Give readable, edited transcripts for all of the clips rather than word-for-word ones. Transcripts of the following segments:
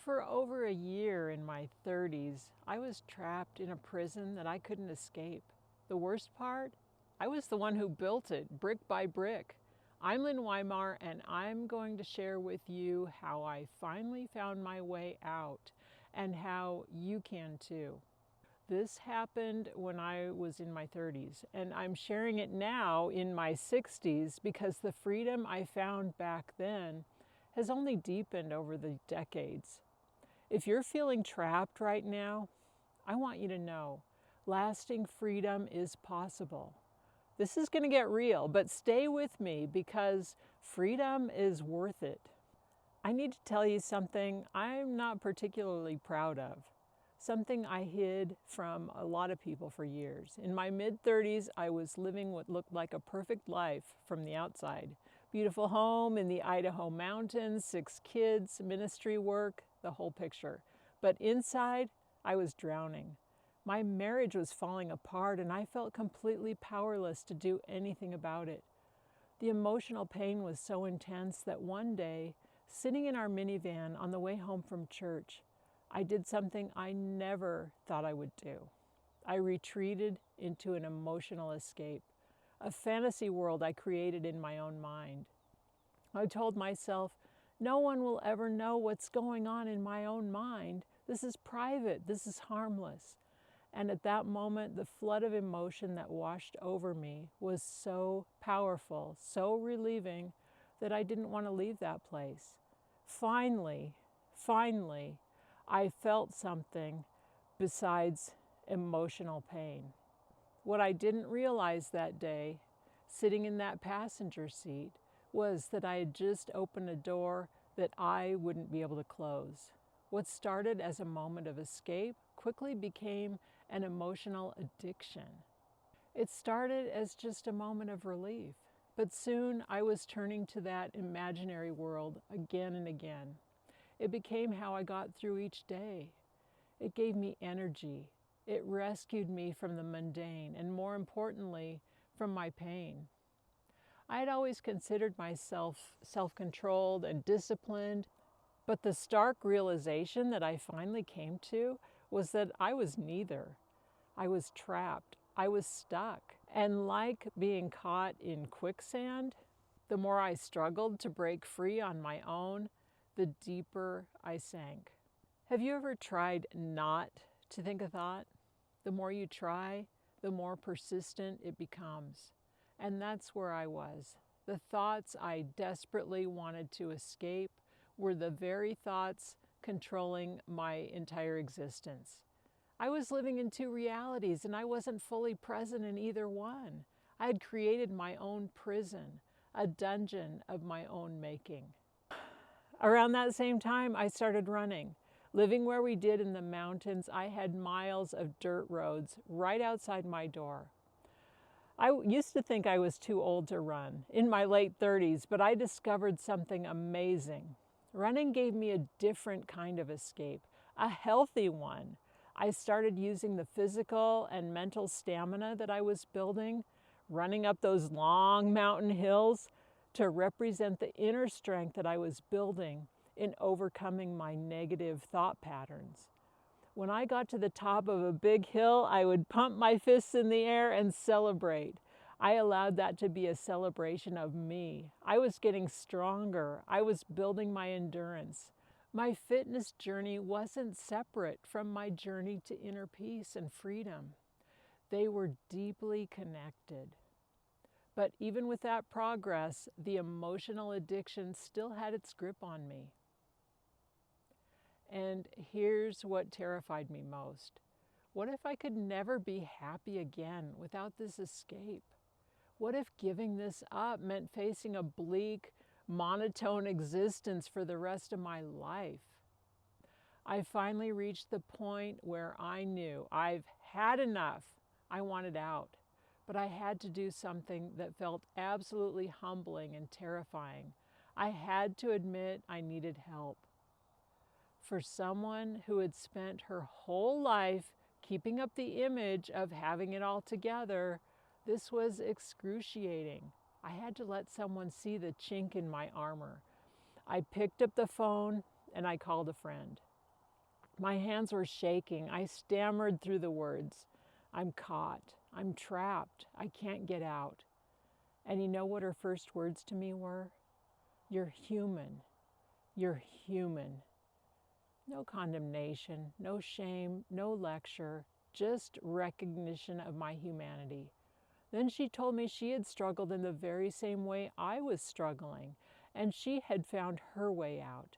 For over a year in my 30s, I was trapped in a prison that I couldn't escape. The worst part? I was the one who built it, brick by brick. I'm Lynn Weimar, and I'm going to share with you how I finally found my way out and how you can too. This happened when I was in my 30s, and I'm sharing it now in my 60s because the freedom I found back then has only deepened over the decades. If you're feeling trapped right now, I want you to know lasting freedom is possible. This is going to get real, but stay with me because freedom is worth it. I need to tell you something I'm not particularly proud of, something I hid from a lot of people for years. In my mid-30s, I was living what looked like a perfect life from the outside. Beautiful home in the Idaho mountains, 6 kids, ministry work, the whole picture. But inside, I was drowning. My marriage was falling apart and I felt completely powerless to do anything about it. The emotional pain was so intense that one day, sitting in our minivan on the way home from church, I did something I never thought I would do. I retreated into an emotional escape, a fantasy world I created in my own mind. I told myself, no one will ever know what's going on in my own mind. This is private, this is harmless. And at that moment, the flood of emotion that washed over me was so powerful, so relieving, that I didn't want to leave that place. Finally, I felt something besides emotional pain. What I didn't realize that day, sitting in that passenger seat, was that I had just opened a door that I wouldn't be able to close. What started as a moment of escape quickly became an emotional addiction. It started as just a moment of relief, but soon I was turning to that imaginary world again and again. It became how I got through each day. It gave me energy. It rescued me from the mundane and, more importantly, from my pain. I had always considered myself self-controlled and disciplined, but the stark realization that I finally came to was that I was neither. I was trapped. I was stuck. And like being caught in quicksand, the more I struggled to break free on my own, the deeper I sank. Have you ever tried not to think a thought? The more you try, the more persistent it becomes. And that's where I was. The thoughts I desperately wanted to escape were the very thoughts controlling my entire existence. I was living in 2 realities and I wasn't fully present in either one. I had created my own prison, a dungeon of my own making. Around that same time, I started running. Living where we did in the mountains, I had miles of dirt roads right outside my door. I used to think I was too old to run, in my late 30s, but I discovered something amazing. Running gave me a different kind of escape, a healthy one. I started using the physical and mental stamina that I was building, running up those long mountain hills, to represent the inner strength that I was building in overcoming my negative thought patterns. When I got to the top of a big hill, I would pump my fists in the air and celebrate. I allowed that to be a celebration of me. I was getting stronger. I was building my endurance. My fitness journey wasn't separate from my journey to inner peace and freedom. They were deeply connected. But even with that progress, the emotional addiction still had its grip on me. And here's what terrified me most. What if I could never be happy again without this escape? What if giving this up meant facing a bleak, monotone existence for the rest of my life? I finally reached the point where I knew I've had enough. I wanted out, but I had to do something that felt absolutely humbling and terrifying. I had to admit I needed help. For someone who had spent her whole life keeping up the image of having it all together, this was excruciating. I had to let someone see the chink in my armor. I picked up the phone and I called a friend. My hands were shaking. I stammered through the words. I'm caught. I'm trapped. I can't get out. And you know what her first words to me were? You're human. You're human. No condemnation, no shame, no lecture, just recognition of my humanity. Then she told me she had struggled in the very same way I was struggling, and she had found her way out.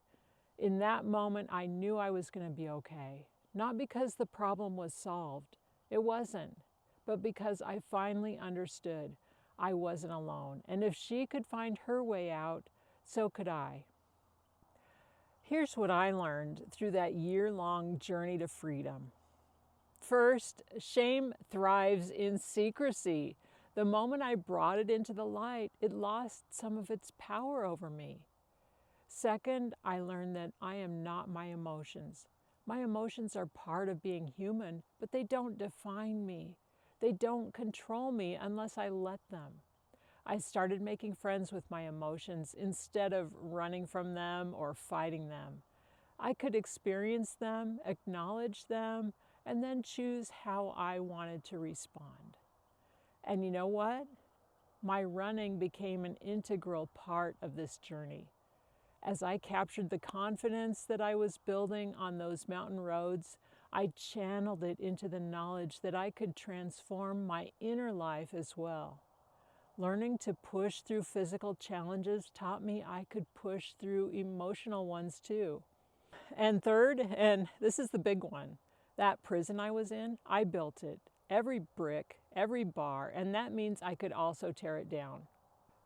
In that moment, I knew I was going to be okay. Not because the problem was solved. It wasn't. But because I finally understood I wasn't alone. And if she could find her way out, so could I. Here's what I learned through that year-long journey to freedom. First, shame thrives in secrecy. The moment I brought it into the light, it lost some of its power over me. Second, I learned that I am not my emotions. My emotions are part of being human, but they don't define me. They don't control me unless I let them. I started making friends with my emotions instead of running from them or fighting them. I could experience them, acknowledge them, and then choose how I wanted to respond. And you know what? My running became an integral part of this journey. As I captured the confidence that I was building on those mountain roads, I channeled it into the knowledge that I could transform my inner life as well. Learning to push through physical challenges taught me I could push through emotional ones too. And third, and this is the big one, that prison I was in, I built it. Every brick, every bar, and that means I could also tear it down.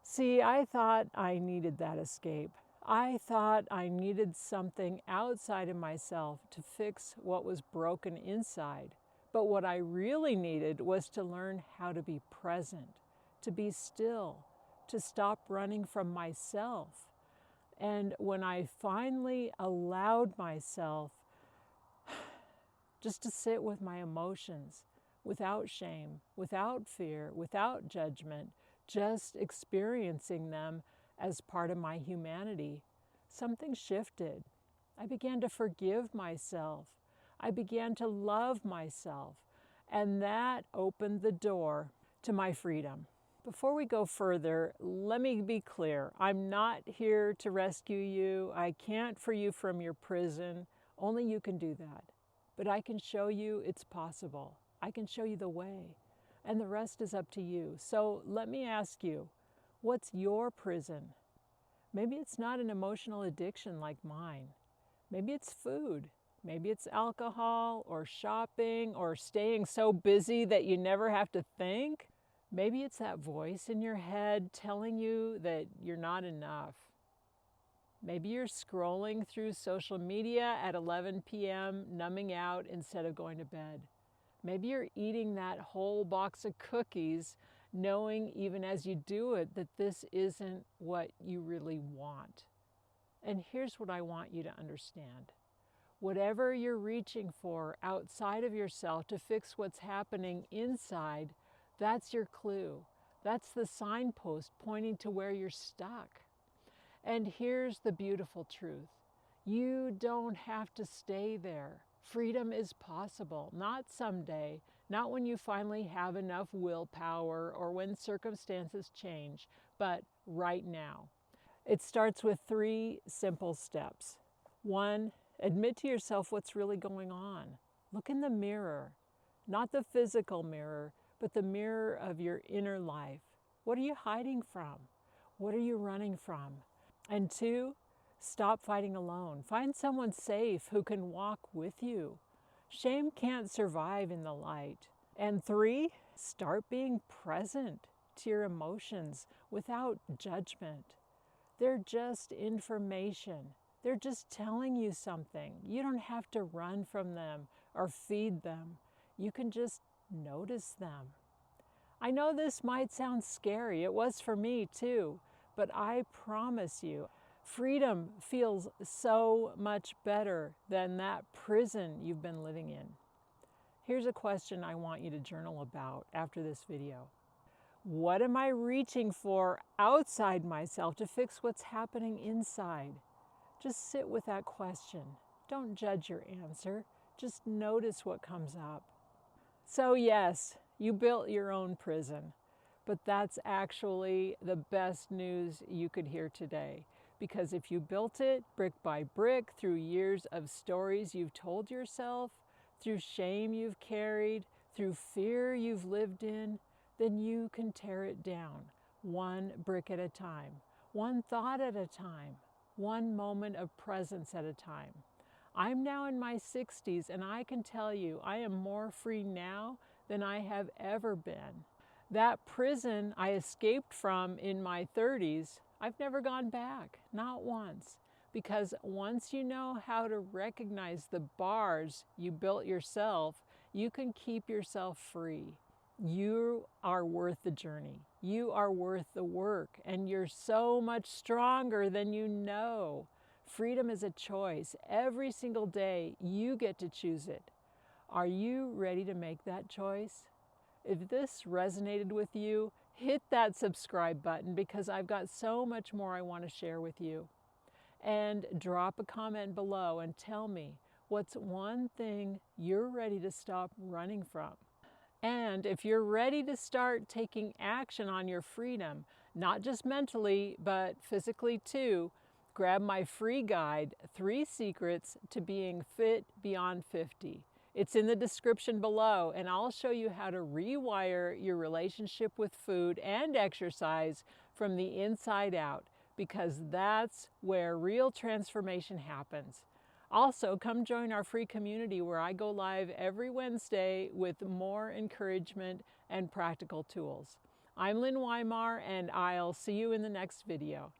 See, I thought I needed that escape. I thought I needed something outside of myself to fix what was broken inside. But what I really needed was to learn how to be present, to be still, to stop running from myself. And when I finally allowed myself just to sit with my emotions, without shame, without fear, without judgment, just experiencing them as part of my humanity, something shifted. I began to forgive myself. I began to love myself. And that opened the door to my freedom. Before we go further, let me be clear. I'm not here to rescue you. I can't free you from your prison. Only you can do that. But I can show you it's possible. I can show you the way. And the rest is up to you. So let me ask you, what's your prison? Maybe it's not an emotional addiction like mine. Maybe it's food. Maybe it's alcohol or shopping or staying so busy that you never have to think. Maybe it's that voice in your head telling you that you're not enough. Maybe you're scrolling through social media at 11 p.m., numbing out instead of going to bed. Maybe you're eating that whole box of cookies, knowing even as you do it that this isn't what you really want. And here's what I want you to understand. Whatever you're reaching for outside of yourself to fix what's happening inside, that's your clue. That's the signpost pointing to where you're stuck. And here's the beautiful truth. You don't have to stay there. Freedom is possible, not someday, not when you finally have enough willpower or when circumstances change, but right now. It starts with 3 simple steps. 1, admit to yourself what's really going on. Look in the mirror, not the physical mirror, but the mirror of your inner life. What are you hiding from? What are you running from? And 2, stop fighting alone. Find someone safe who can walk with you. Shame can't survive in the light. And 3, start being present to your emotions without judgment. They're just information. They're just telling you something. You don't have to run from them or feed them. You can just notice them. I know this might sound scary. It was for me too. But I promise you, freedom feels so much better than that prison you've been living in. Here's a question I want you to journal about after this video. What am I reaching for outside myself to fix what's happening inside? Just sit with that question. Don't judge your answer. Just notice what comes up. So yes, you built your own prison, but that's actually the best news you could hear today. Because if you built it brick by brick through years of stories you've told yourself, through shame you've carried, through fear you've lived in, then you can tear it down, one brick at a time, one thought at a time, one moment of presence at a time. I'm now in my 60s, and I can tell you I am more free now than I have ever been. That prison I escaped from in my 30s, I've never gone back, not once. Because once you know how to recognize the bars you built yourself, you can keep yourself free. You are worth the journey. You are worth the work, and you're so much stronger than you know. Freedom is a choice. Every single day, you get to choose it. Are you ready to make that choice? If this resonated with you, hit that subscribe button because I've got so much more I want to share with you. And drop a comment below and tell me what's one thing you're ready to stop running from. And if you're ready to start taking action on your freedom, not just mentally, but physically too, grab my free guide, 3 Secrets to Being Fit Beyond 50. It's in the description below, and I'll show you how to rewire your relationship with food and exercise from the inside out, because that's where real transformation happens. Also, come join our free community where I go live every Wednesday with more encouragement and practical tools. I'm Lynn Weimar, and I'll see you in the next video.